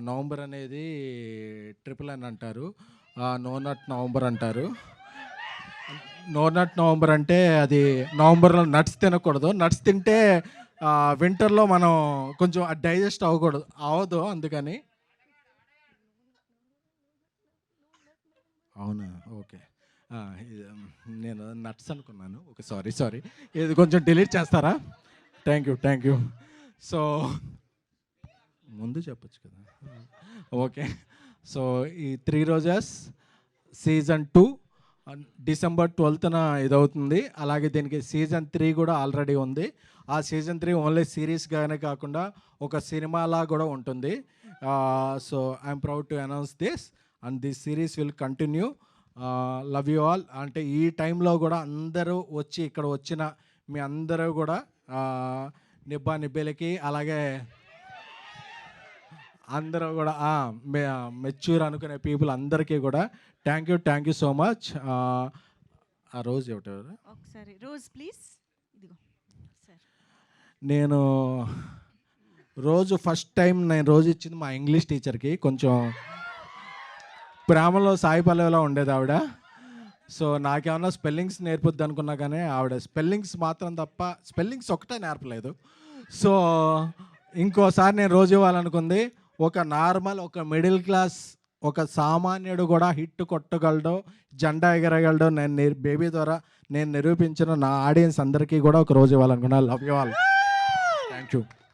November అనేది triple N అంటారు, no నట్ November అంటారు. నో నట్ నవంబర్ అంటే అది నవంబర్లో నట్స్ తినకూడదు. నట్స్ తింటే వింటర్లో మనం కొంచెం డైజెస్ట్ అవ్వదు అందుకని. అవునా, ఓకే. నేను నట్స్ అనుకున్నాను. Okay, sorry. ఇది కొంచెం డిలీట్ చేస్తారా? Thank you. సో ముందు చెప్పచ్చు కదా. ఓకే. సో ఈ 3 రోజెస్ సీజన్ 2 డిసెంబర్ 12న ఇదవుతుంది. అలాగే దీనికి సీజన్ 3 కూడా ఆల్రెడీ ఉంది. ఆ సీజన్ 3 ఓన్లీ సిరీస్గానే కాకుండా ఒక సినిమాలా కూడా ఉంటుంది. So I'm proud to announce this and this series will continue. Love you all. అంటే ఈ టైంలో కూడా అందరూ వచ్చి ఇక్కడ వచ్చిన మీ అందరూ కూడా నిబ్బా నిబ్బేలకి, అలాగే అందరూ కూడా మెచ్యూర్ అనుకునే పీపుల్ అందరికీ కూడా థ్యాంక్ యూ సో మచ్. ఆ రోజు ఎవరు ఒకసారి రోజ్ ప్లీజ్. ఇదిగో సార్. నేను ఫస్ట్ టైం రోజు ఇచ్చింది మా ఇంగ్లీష్ టీచర్కి. కొంచెం ప్రేమలో సాయి పల్లవిలో ఉండేది ఆవిడ. సో నాకేమన్నా స్పెల్లింగ్స్ నేర్పుద్ది అనుకున్నా కానీ ఆవిడ స్పెల్లింగ్స్ మాత్రం తప్ప స్పెల్లింగ్స్ ఒకటే నేర్పలేదు. సో ఇంకోసారి నేను రోజు ఇవ్వాలనుకుంది. ఒక నార్మల్, ఒక మిడిల్ క్లాస్, ఒక సామాన్యుడు కూడా హిట్ కొట్టగలడు, జెండా ఎగరగలడు నేను బేబీ ద్వారా నేను నిరూపించిన నా ఆడియన్స్ అందరికీ కూడా ఒక రోజు ఇవ్వాలనుకున్నా. Love you all. Thank you.